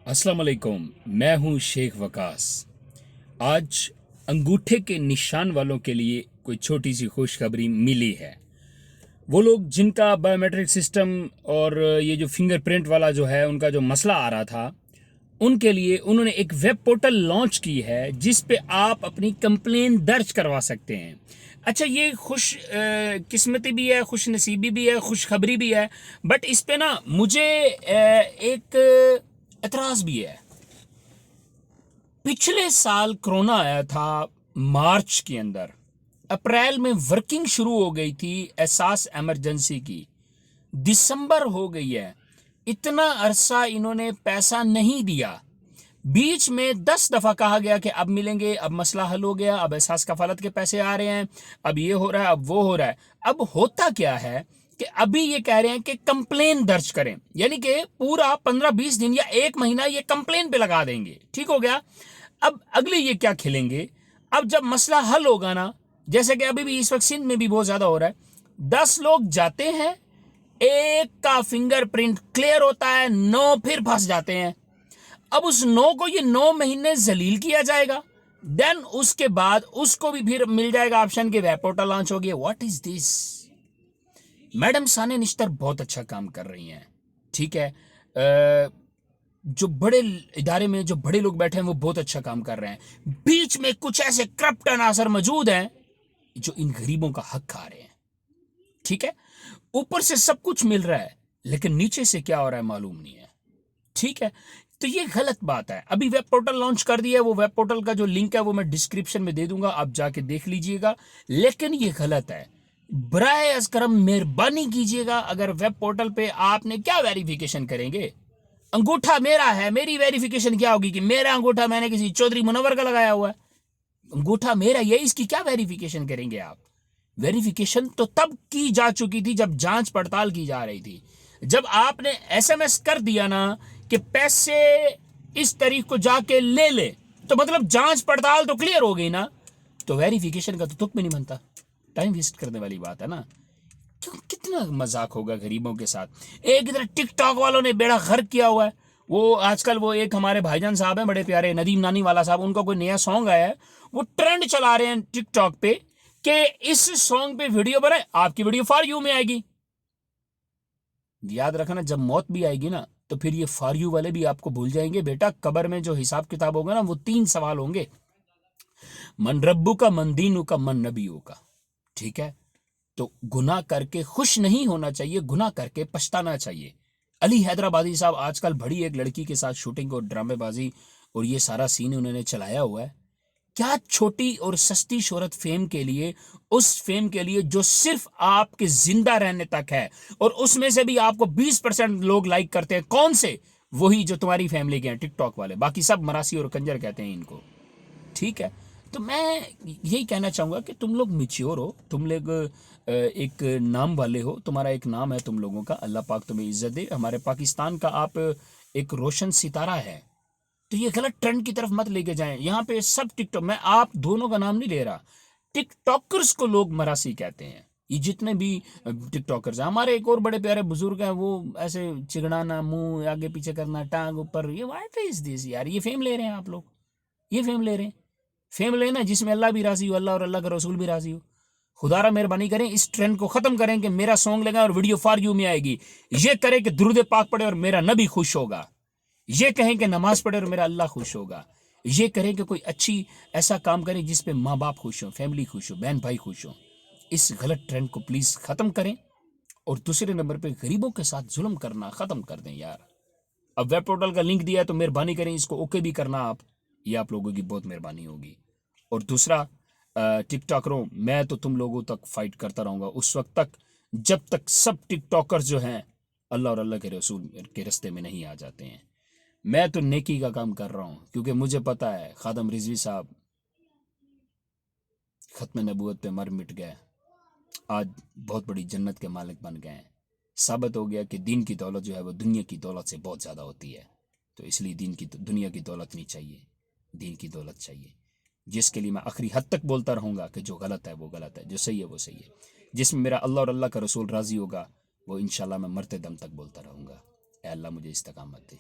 अस्सलाम वालेकुम। मैं हूं शेख वकास। आज अंगूठे के निशान वालों के लिए कोई छोटी सी खुशखबरी मिली है। वो लोग जिनका बायोमेट्रिक सिस्टम और ये जो फिंगरप्रिंट वाला जो है उनका जो मसला आ रहा था, उनके लिए उन्होंने एक वेब पोर्टल लॉन्च की है जिस पे आप अपनी कंप्लेन दर्ज करवा सकते हैं। अच्छा, ये खुश किस्मती भी है, खुश नसीबी भी है, खुशखबरी भी है, बट इस पे ना मुझे एक एतराज़ भी है। पिछले साल कोरोना आया था मार्च के अंदर, अप्रैल में वर्किंग शुरू हो गई थी एहसास इमरजेंसी की, दिसंबर हो गई है, इतना अरसा इन्होंने पैसा नहीं दिया। बीच में 10 दफ़ा कहा गया कि अब मिलेंगे, अब मसला हल हो गया, अब एहसास कफालत के पैसे आ रहे हैं, अब ये हो रहा है, अब वो हो रहा है। अब होता क्या है कि अभी ये कह रहे हैं कि कंप्लेन दर्ज करें, यानी कि पूरा 15-20 दिन या एक महीना ये कंप्लेन पे लगा देंगे। ठीक हो गया। अब अगले ये क्या खिलेंगे, अब जब मसला हल होगा ना, जैसे कि अभी भी इस वक्त सिंध में भी बहुत ज्यादा हो रहा है, 10 लोग जाते हैं, एक का फिंगरप्रिंट क्लियर होता है, 9 फिर फंस जाते हैं। अब उस 9 को ये 9 महीने जलील किया जाएगा, देन उसके बाद उसको भी फिर मिल जाएगा ऑप्शन के वेब पोर्टल लॉन्च हो गया। What is this? मैडम साने निश्तर बहुत अच्छा काम कर रही हैं, ठीक है। जो बड़े इदारे में जो बड़े लोग बैठे हैं वो बहुत अच्छा काम कर रहे हैं। बीच में कुछ ऐसे करप्ट अनासर मौजूद हैं जो इन गरीबों का हक खा रहे हैं, ठीक है। ऊपर से सब कुछ मिल रहा है लेकिन नीचे से क्या हो रहा है मालूम नहीं है, ठीक है। तो ये गलत बात है। अभी वेब पोर्टल लॉन्च कर दिया है, वो वेब पोर्टल का जो लिंक है वो मैं डिस्क्रिप्शन में दे दूंगा, आप जाके देख लीजिएगा। लेकिन ये गलत है। बराए अस्करम मेहरबानी कीजिएगा, अगर वेब पोर्टल पे आपने क्या वेरिफिकेशन करेंगे? अंगूठा मेरा है, मेरी वेरिफिकेशन क्या होगी कि मेरा अंगूठा मैंने किसी चौधरी मुनव्वर का लगाया हुआ है? अंगूठा मेरा, ये इसकी क्या वेरिफिकेशन करेंगे आप? वेरिफिकेशन तो तब की जा चुकी थी जब जांच पड़ताल की जा रही थी। जब आपने एसएमएस कर दिया ना कि पैसे इस तारीख को जाके ले ले, तो मतलब जांच पड़ताल तो क्लियर हो गई ना, तो वेरिफिकेशन का तो तुक भी नहीं बनता। टाइम वेस्ट करने वाली बात है ना। क्यों, कितना मजाक होगा गरीबों के साथ। एक इधर टिकटॉक वालों ने बेड़ा गर्क किया हुआ है। वो आजकल वो एक हमारे भाईजान साहब हैं बड़े प्यारे, नदीम नानी वाला साहब, उनका कोई नया सॉन्ग आया है, वो ट्रेंड चला रहे हैं टिकटॉक पे कि इस सॉन्ग पे वीडियो बनाए, आपकी वीडियो फॉर यू में आएगी। याद रखना, जब मौत भी आएगी ना तो फिर ये फॉर यू वाले भी आपको भूल जाएंगे। बेटा, कब्र में जो हिसाब किताब होगा ना वो 3 सवाल होंगे, मन रब्बू का, मन दीनू का, मन नबीऊ का, ठीक है। तो गुनाह करके खुश नहीं होना चाहिए, गुनाह करके पछताना चाहिए। अली हैदराबादी साहब आजकल बड़ी एक लड़की के साथ शूटिंग और ड्रामेबाजी और ये सारा सीन उन्होंने चलाया हुआ है। क्या छोटी और सस्ती शोहरत फेम के लिए, उस फेम के लिए जो सिर्फ आपके जिंदा रहने तक है, और उसमें से भी आपको 20% लोग लाइक करते हैं। कौन से? वही जो तुम्हारी फैमिली के हैं, टिकटॉक वाले, बाकी सब मरासी और कंजर कहते हैं इनको, ठीक है। तो मैं यही कहना चाहूँगा कि तुम लोग मिच्योर हो, तुम लोग एक नाम वाले हो, तुम्हारा एक नाम है तुम लोगों का, अल्लाह पाक तुम्हें इज्जत दे। हमारे पाकिस्तान का आप एक रोशन सितारा है, तो ये गलत ट्रेंड की तरफ मत लेके जाएं। यहाँ पे सब टिकटॉक, मैं आप दोनों का नाम नहीं ले रहा, टिकटॉकर्स को लोग मरासी कहते हैं। ये जितने भी टिकटॉकर्स हैं, हमारे एक और बड़े प्यारे बुजुर्ग हैं, वो ऐसे चिगड़ाना, मुंह आगे पीछे करना, टांग ऊपर, ये व्हाट इज दिस यार? ये फेम ले रहे हैं आप लोग, ये फेम ले रहे हैं। फेम लेना जिसमें अल्लाह भी राजी हो, अल्लाह और अल्लाह का रसूल भी राजी हो। खुदारा मेहरबानी करें, इस ट्रेंड को खत्म करें कि मेरा सॉन्ग लगा और वीडियो फॉर यू में आएगी। ये करें कि दुरूद पाक पड़े और मेरा नबी खुश होगा। ये कहें कि नमाज पढ़े और मेरा अल्लाह खुश होगा। ये करें कि कोई अच्छी ऐसा काम करें जिस पे माँ बाप खुश हो, फैमिली खुश हो, बहन भाई खुश हो। इस गलत ट्रेंड को प्लीज खत्म करें, और दूसरे नंबर पे गरीबों के साथ जुल्म करना खत्म कर दें यार। अब वेब पोर्टल का लिंक दिया है तो मेहरबानी करें इसको ओके भी करना आप, ये आप लोगों की बहुत मेहरबानी होगी। और दूसरा, टिकटॉकरों, मैं तो तुम लोगों तक फाइट करता रहूंगा उस वक्त तक जब तक सब टिकटॉकर्स जो हैं अल्लाह और अल्लाह के रसूल के रास्ते में नहीं आ जाते हैं। मैं तो नेकी का काम कर रहा हूं क्योंकि मुझे पता है खादम रिजवी साहब खत्म नबूवत पे मर मिट गए, आज बहुत बड़ी जन्नत के मालिक बन गए हैं। साबित हो गया कि दीन की दौलत जो है वो दुनिया की दौलत से बहुत ज़्यादा होती है। तो इसलिए दुनिया की दौलत नहीं चाहिए, दीन की दौलत चाहिए, जिसके लिए मैं आखिरी हद तक बोलता रहूँगा कि जो गलत है वो गलत है, जो सही है वो सही है। जिसमें मेरा अल्लाह और अल्लाह का रसूल राज़ी होगा वो इंशाल्लाह मैं मरते दम तक बोलता रहूँगा। ए अल्लाह मुझे इस्तकामत दे।